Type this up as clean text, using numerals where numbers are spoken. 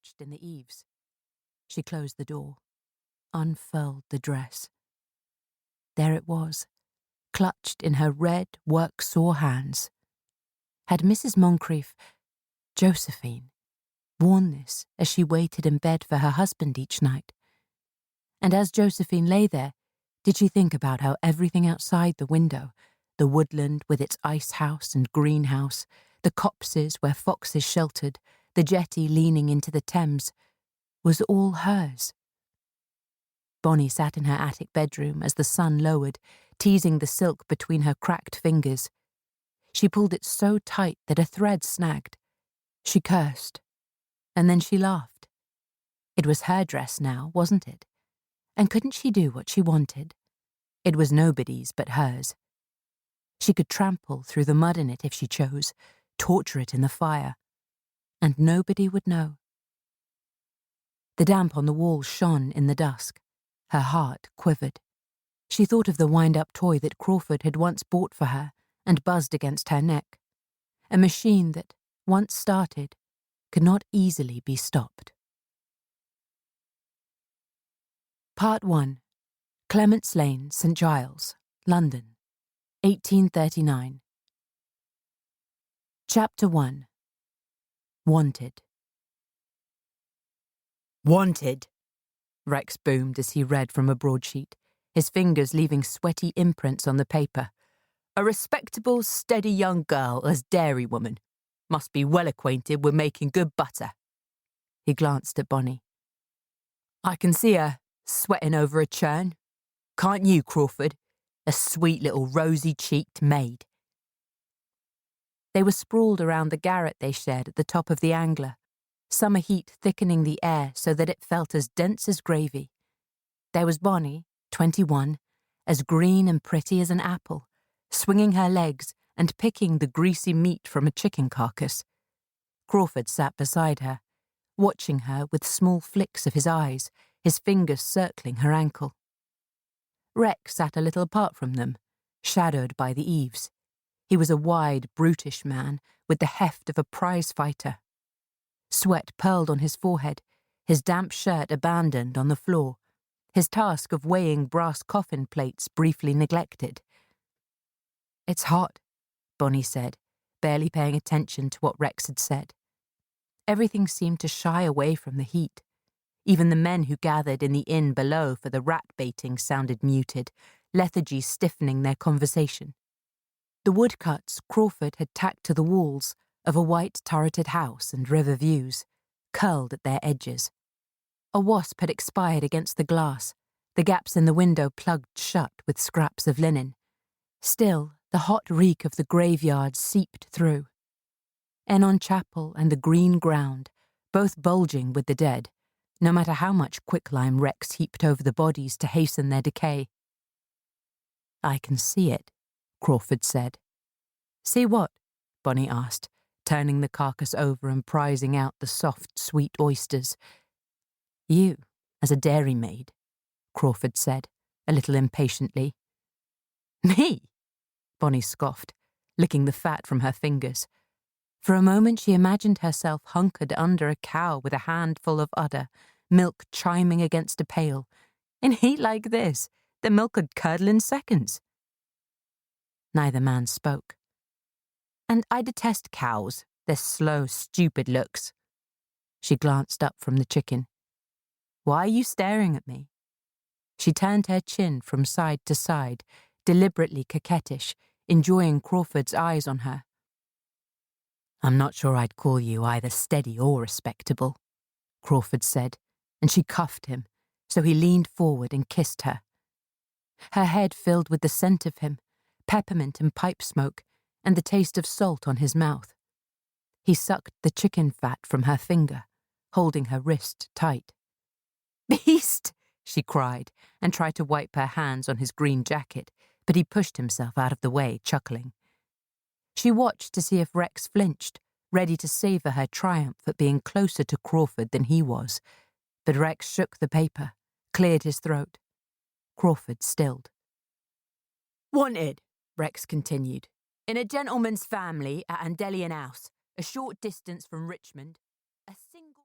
notched in the eaves. She closed the door, unfurled the dress. There it was, clutched in her red work-sore hands. Had Mrs. Moncrief, Josephine, worn this as she waited in bed for her husband each night? And as Josephine lay there, did she think about how everything outside the window, the woodland with its ice house and greenhouse, the copses where foxes sheltered, the jetty leaning into the Thames, was all hers? Bonnie sat in her attic bedroom as the sun lowered, teasing the silk between her cracked fingers. She pulled it so tight that a thread snagged. She cursed, and then she laughed. It was her dress now, wasn't it? And couldn't she do what she wanted? It was nobody's but hers. She could trample through the mud in it if she chose, torture it in the fire, and nobody would know. The damp on the wall shone in the dusk. Her heart quivered. She thought of the wind-up toy that Crawford had once bought for her and buzzed against her neck. A machine that, once started, could not easily be stopped. Part 1. Clements Lane, St. Giles, London, 1839. Chapter 1. Wanted. Wanted, Rex boomed as he read from a broadsheet, his fingers leaving sweaty imprints on the paper. A respectable, steady young girl as dairywoman. Must be well acquainted with making good butter. He glanced at Bonnie. I can see her sweating over a churn. Can't you, Crawford? A sweet little rosy-cheeked maid. They were sprawled around the garret they shared at the top of the Angler, summer heat thickening the air so that it felt as dense as gravy. There was Bonnie, 21, as green and pretty as an apple, swinging her legs and picking the greasy meat from a chicken carcass. Crawford sat beside her, watching her with small flicks of his eyes, his fingers circling her ankle. Rex sat a little apart from them, shadowed by the eaves. He was a wide, brutish man with the heft of a prize fighter. Sweat pearled on his forehead, his damp shirt abandoned on the floor, his task of weighing brass coffin plates briefly neglected. It's hot, Bonnie said, barely paying attention to what Rex had said. Everything seemed to shy away from the heat. Even the men who gathered in the inn below for the rat-baiting sounded muted, lethargy stiffening their conversation. The woodcuts Crawford had tacked to the walls of a white turreted house and river views curled at their edges. A wasp had expired against the glass, the gaps in the window plugged shut with scraps of linen. Still, the hot reek of the graveyard seeped through. Enon Chapel and the green ground, both bulging with the dead, no matter how much quicklime Rex heaped over the bodies to hasten their decay. I can see it, Crawford said. See what? Bonnie asked, turning the carcass over and prizing out the soft, sweet oysters. You, as a dairymaid, Crawford said, a little impatiently. Me? Bonnie scoffed, licking the fat from her fingers. For a moment she imagined herself hunkered under a cow with a handful of udder, milk chiming against a pail. In heat like this, the milk could curdle in seconds. Neither man spoke. And I detest cows, their slow, stupid looks. She glanced up from the chicken. Why are you staring at me? She turned her chin from side to side, deliberately coquettish, enjoying Crawford's eyes on her. I'm not sure I'd call you either steady or respectable, Crawford said, and she cuffed him, so he leaned forward and kissed her. Her head filled with the scent of him, peppermint and pipe smoke, and the taste of salt on his mouth. He sucked the chicken fat from her finger, holding her wrist tight. Beast! She cried, and tried to wipe her hands on his green jacket, but he pushed himself out of the way, chuckling. She watched to see if Rex flinched, ready to savour her triumph at being closer to Crawford than he was, but Rex shook the paper, cleared his throat. Crawford stilled. Wanted, Rex continued, in a gentleman's family at Andelian House, a short distance from Richmond,